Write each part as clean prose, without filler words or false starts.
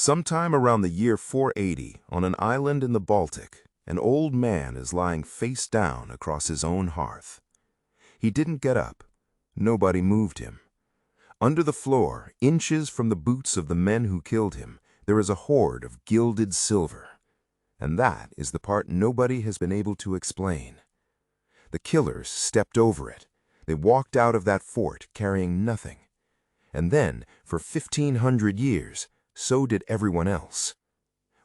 Sometime around the year 480, on an island in the Baltic, an old man is lying face down across his own hearth. He didn't get up. Nobody moved him. Under the floor, inches from the boots of the men who killed him, there is a hoard of gilded silver. And that is the part nobody has been able to explain. The killers stepped over it. They walked out of that fort carrying nothing. And then, for 1,500 years, so did everyone else.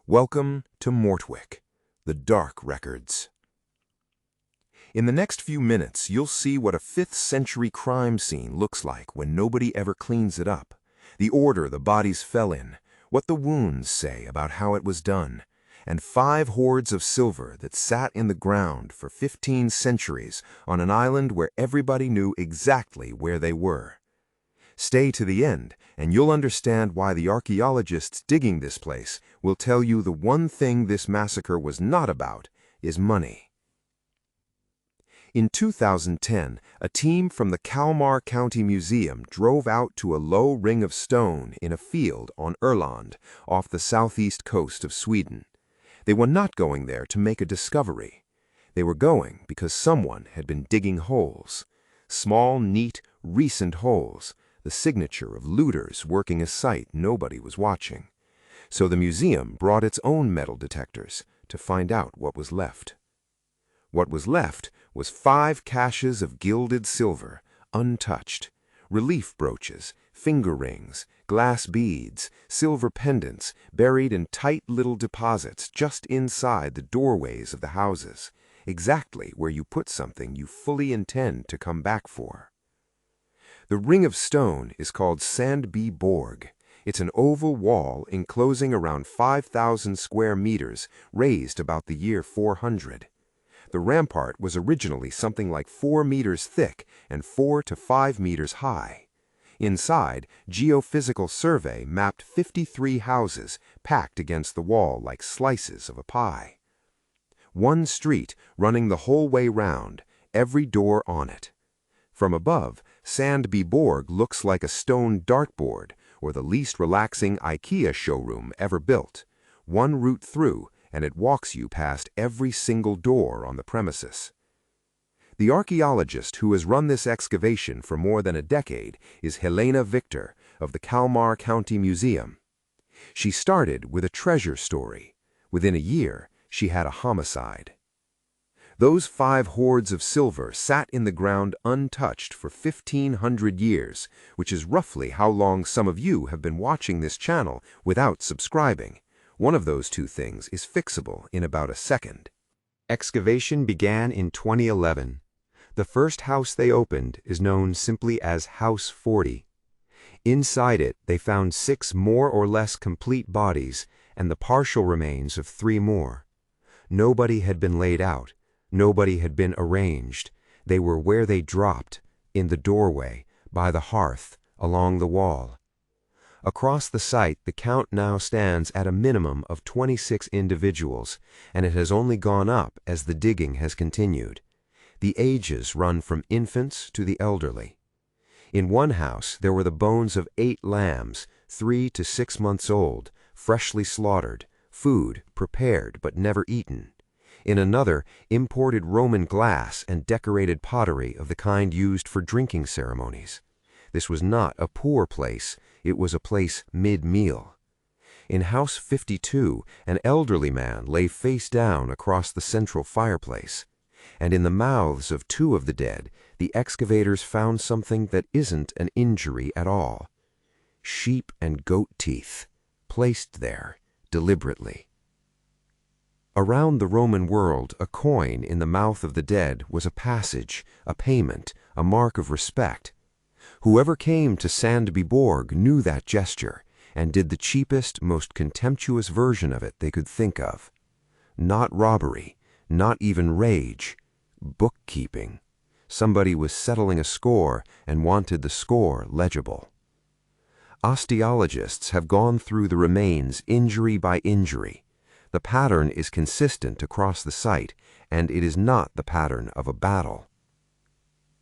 Welcome to Mortwick, the Dark Records. In the next few minutes, you'll see what a 5th century crime scene looks like when nobody ever cleans it up, the order the bodies fell in, what the wounds say about how it was done, and 5 hoards of silver that sat in the ground for 15 centuries on an island where everybody knew exactly where they were. Stay to the end, and you'll understand why the archaeologists digging this place will tell you the one thing this massacre was not about is money. In 2010, a team from the Kalmar County Museum drove out to a low ring of stone in a field on Öland, off the southeast coast of Sweden. They were not going there to make a discovery. They were going because someone had been digging holes. Small, neat, recent holes, the signature of looters working a site nobody was watching. So the museum brought its own metal detectors to find out what was left. What was left was 5 caches of gilded silver, untouched, relief brooches, finger rings, glass beads, silver pendants buried in tight little deposits just inside the doorways of the houses, exactly where you put something you fully intend to come back for. The ring of stone is called Sandby Borg. It's an oval wall enclosing around 5,000 square meters, raised about the year 400. The rampart was originally something like 4 meters thick and 4 to 5 meters high. Inside, geophysical survey mapped 53 houses packed against the wall like slices of a pie. One street running the whole way round, every door on it. From above, Sandby Borg looks like a stone dartboard or the least relaxing IKEA showroom ever built. One route through, and it walks you past every single door on the premises. The archaeologist who has run this excavation for more than a decade is Helena Victor of the Kalmar County Museum. She started with a treasure story. Within a year, she had a homicide. Those 5 hoards of silver sat in the ground untouched for 1,500 years, which is roughly how long some of you have been watching this channel without subscribing. One of those 2 things is fixable in about a second. Excavation began in 2011. The first house they opened is known simply as House 40. Inside it, they found 6 more or less complete bodies and the partial remains of 3 more. Nobody had been laid out. Nobody had been arranged. They were where they dropped, in the doorway, by the hearth, along the wall. Across the site, the count now stands at a minimum of 26 individuals, and it has only gone up as the digging has continued. The ages run from infants to the elderly. In one house, there were the bones of 8 lambs, 3 to 6 months old, freshly slaughtered, food prepared but never eaten. In another, imported Roman glass and decorated pottery of the kind used for drinking ceremonies. This was not a poor place, it was a place mid-meal. In House 52, an elderly man lay face down across the central fireplace. And in the mouths of 2 of the dead, the excavators found something that isn't an injury at all. Sheep and goat teeth, placed there deliberately. Around the Roman world, a coin in the mouth of the dead was a passage, a payment, a mark of respect. Whoever came to Sandby Borg knew that gesture and did the cheapest, most contemptuous version of it they could think of. Not robbery, not even rage, bookkeeping. Somebody was settling a score and wanted the score legible. Osteologists have gone through the remains injury by injury. The pattern is consistent across the site, and it is not the pattern of a battle.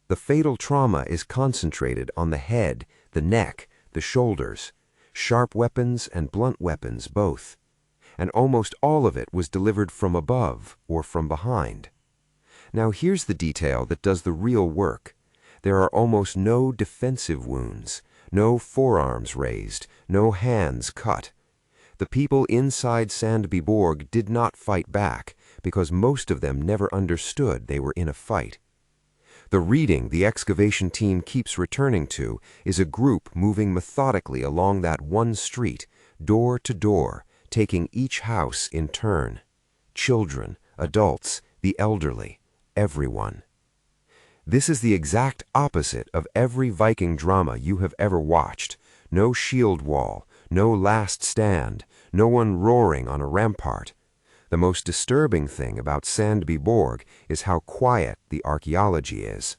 The fatal trauma is concentrated on the head, the neck, the shoulders. sharp weapons and blunt weapons both. And almost all of it was delivered from above or from behind. Now here's the detail that does the real work. There are almost no defensive wounds, no forearms raised, no hands cut. The people inside Sandby Borg did not fight back because most of them never understood they were in a fight. The reading the excavation team keeps returning to is a group moving methodically along that one street, door to door, taking each house in turn. Children, adults, the elderly, everyone. This is the exact opposite of every Viking drama you have ever watched. No shield wall, no last stand, no one roaring on a rampart. The most disturbing thing about Sandby Borg is how quiet the archaeology is.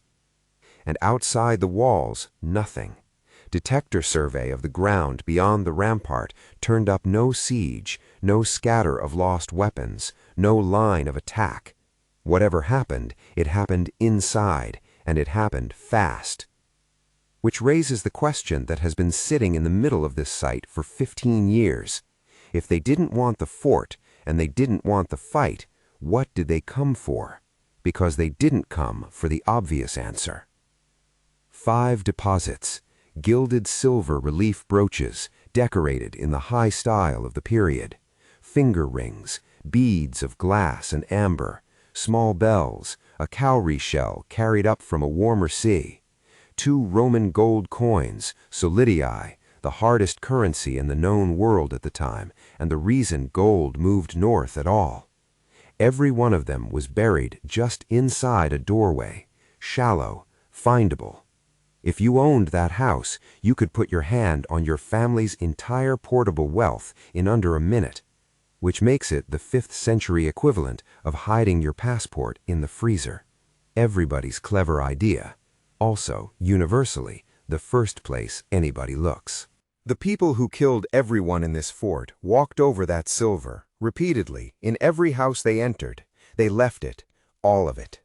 And outside the walls, nothing. Detector survey of the ground beyond the rampart turned up no siege, no scatter of lost weapons, no line of attack. Whatever happened, it happened inside, and it happened fast. Which raises the question that has been sitting in the middle of this site for 15 years. If they didn't want the fort, and they didn't want the fight, what did they come for? Because they didn't come for the obvious answer. 5 deposits, gilded silver relief brooches, decorated in the high style of the period, finger rings, beads of glass and amber, small bells, a cowrie shell carried up from a warmer sea, 2 Roman gold coins, solidii, the hardest currency in the known world at the time, and the reason gold moved north at all. Every one of them was buried just inside a doorway, shallow, findable. If you owned that house, you could put your hand on your family's entire portable wealth in under a minute, which makes it the 5th century equivalent of hiding your passport in the freezer. Everybody's clever idea. Also, universally, the first place anybody looks. The people who killed everyone in this fort walked over that silver, repeatedly, in every house they entered. They left it, all of it.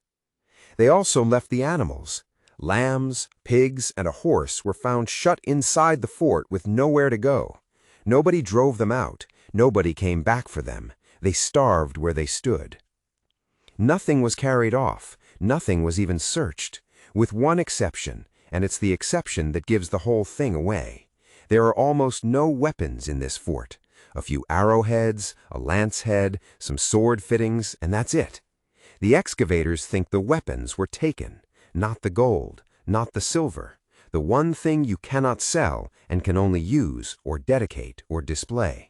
They also left the animals. Lambs, pigs, and a horse were found shut inside the fort with nowhere to go. Nobody drove them out. Nobody came back for them. They starved where they stood. Nothing was carried off. Nothing was even searched. With one exception, and it's the exception that gives the whole thing away. There are almost no weapons in this fort. A few arrowheads, a lance head, some sword fittings, and that's it. The excavators think the weapons were taken, not the gold, not the silver, the one thing you cannot sell and can only use or dedicate or display.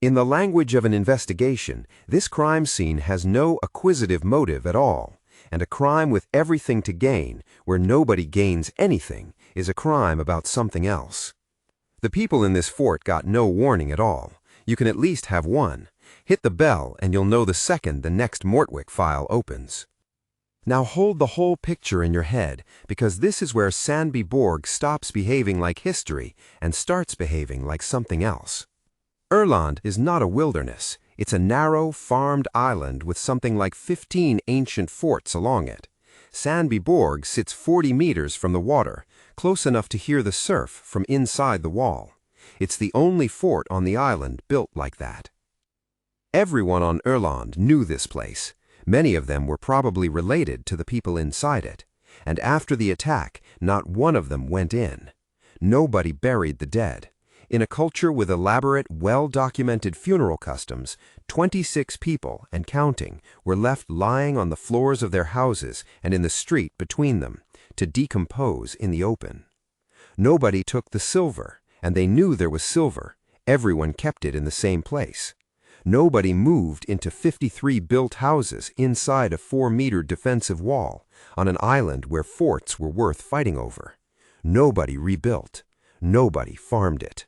In the language of an investigation, this crime scene has no acquisitive motive at all, and a crime with everything to gain, where nobody gains anything, is a crime about something else. The people in this fort got no warning at all. You can at least have one. Hit the bell and you'll know the second the next Mortwick file opens. Now hold the whole picture in your head, because this is where Sandby Borg stops behaving like history and starts behaving like something else. Irland is not a wilderness. It's a narrow, farmed island with something like 15 ancient forts along it. Sandby Borg sits 40 meters from the water, close enough to hear the surf from inside the wall. It's the only fort on the island built like that. Everyone on Irland knew this place. Many of them were probably related to the people inside it. And after the attack, not one of them went in. Nobody buried the dead. In a culture with elaborate, well-documented funeral customs, 26 people, and counting, were left lying on the floors of their houses and in the street between them, to decompose in the open. Nobody took the silver, and they knew there was silver. Everyone kept it in the same place. Nobody moved into 53 built houses inside a 4-meter defensive wall, on an island where forts were worth fighting over. Nobody rebuilt. Nobody farmed it.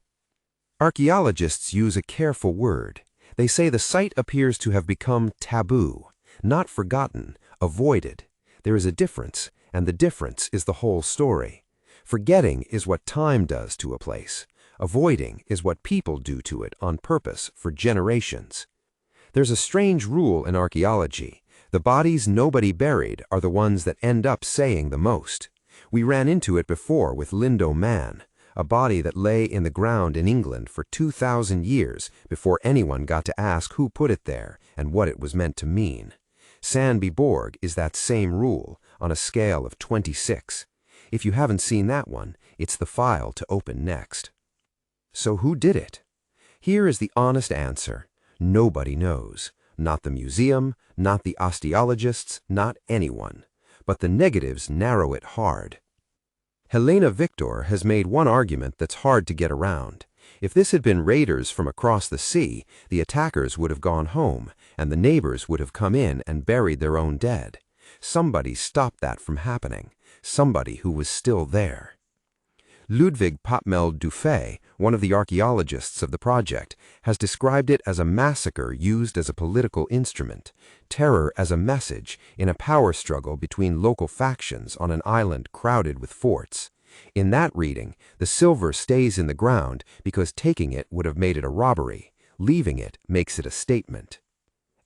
Archaeologists use a careful word. They say the site appears to have become taboo, not forgotten, avoided. There is a difference, and the difference is the whole story. Forgetting is what time does to a place. Avoiding is what people do to it on purpose for generations. There's a strange rule in archaeology. The bodies nobody buried are the ones that end up saying the most. We ran into it before with Lindo Man. a body that lay in the ground in England for 2,000 years before anyone got to ask who put it there and what it was meant to mean. Sandby Borg is that same rule, on a scale of 26. If you haven't seen that one, it's the file to open next. So who did it? Here is the honest answer. Nobody knows. Not the museum, not the archaeologists, not anyone. But the negatives narrow it hard. Helena Victor has made one argument that's hard to get around. If this had been raiders from across the sea, the attackers would have gone home, and the neighbors would have come in and buried their own dead. Somebody stopped that from happening. Somebody who was still there. Ludwig Popmel Dufay, one of the archaeologists of the project, has described it as a massacre used as a political instrument, terror as a message in a power struggle between local factions on an island crowded with forts. In that reading, the silver stays in the ground because taking it would have made it a robbery. Leaving it makes it a statement.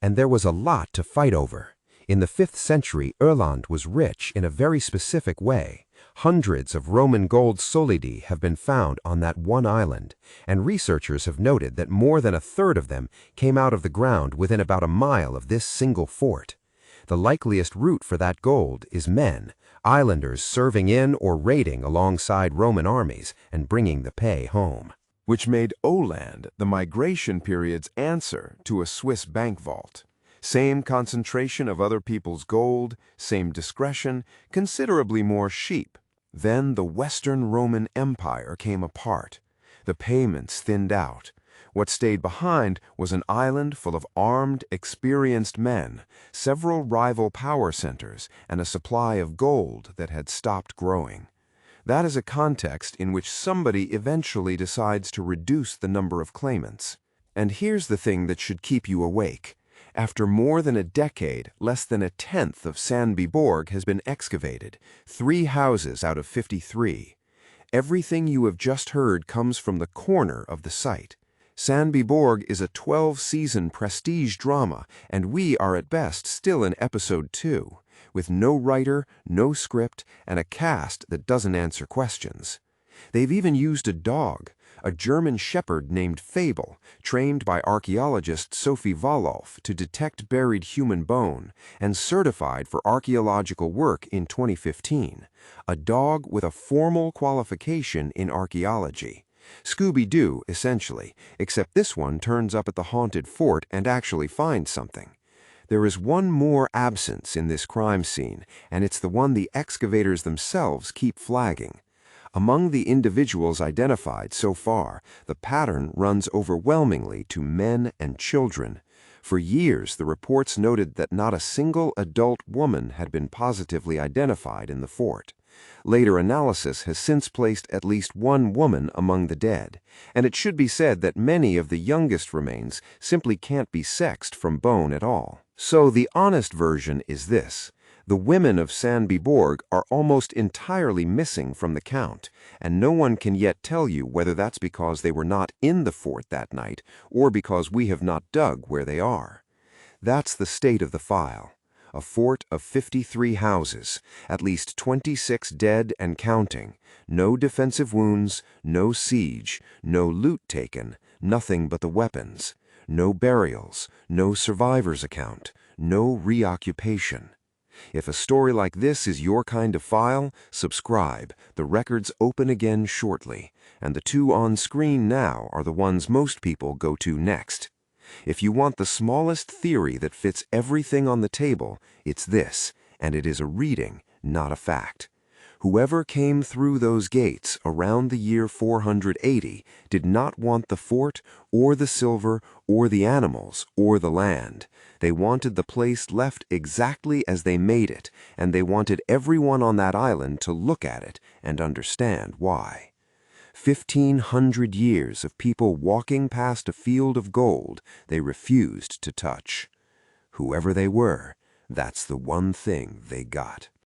And there was a lot to fight over. In the 5th century, Irland was rich in a very specific way. Hundreds of Roman gold solidi have been found on that one island, and researchers have noted that more than a third of them came out of the ground within about a mile of this single fort. The likeliest route for that gold is men, islanders serving in or raiding alongside Roman armies and bringing the pay home. Which made Åland the migration period's answer to a Swiss bank vault. Same concentration of other people's gold, same discretion, considerably more sheep. Then the Western Roman Empire came apart. The payments thinned out. What stayed behind was an island full of armed, experienced men, several rival power centers, and a supply of gold that had stopped growing. That is a context in which somebody eventually decides to reduce the number of claimants. And here's the thing that should keep you awake. After more than a decade, less than a tenth of Sandby Borg has been excavated, 3 houses out of 53. Everything you have just heard comes from the corner of the site. Sandby Borg is a 12-season prestige drama, and we are at best still in episode 2, with no writer, no script, and a cast that doesn't answer questions. They've even used a dog, a German shepherd named Fable, trained by archaeologist Sophie Wallolf to detect buried human bone and certified for archaeological work in 2015, a dog with a formal qualification in archaeology. Scooby-Doo, essentially, except this one turns up at the haunted fort and actually finds something. There is one more absence in this crime scene, and it's the one the excavators themselves keep flagging. Among the individuals identified so far, the pattern runs overwhelmingly to men and children. For years, the reports noted that not a single adult woman had been positively identified in the fort. Later analysis has since placed at least one woman among the dead, and it should be said that many of the youngest remains simply can't be sexed from bone at all. So the honest version is this. The women of Sandby Borg are almost entirely missing from the count, and no one can yet tell you whether that's because they were not in the fort that night or because we have not dug where they are. That's the state of the file. A fort of 53 houses, at least 26 dead and counting, no defensive wounds, no siege, no loot taken, nothing but the weapons, no burials, no survivor's account, no reoccupation. If a story like this is your kind of file, subscribe. The records open again shortly, and the 2 on screen now are the ones most people go to next. If you want the smallest theory that fits everything on the table, it's this, and it is a reading, not a fact. Whoever came through those gates around the year 480 did not want the fort, or the silver, or the animals, or the land. They wanted the place left exactly as they made it, and they wanted everyone on that island to look at it and understand why. 1,500 years of people walking past a field of gold they refused to touch. Whoever they were, that's the one thing they got.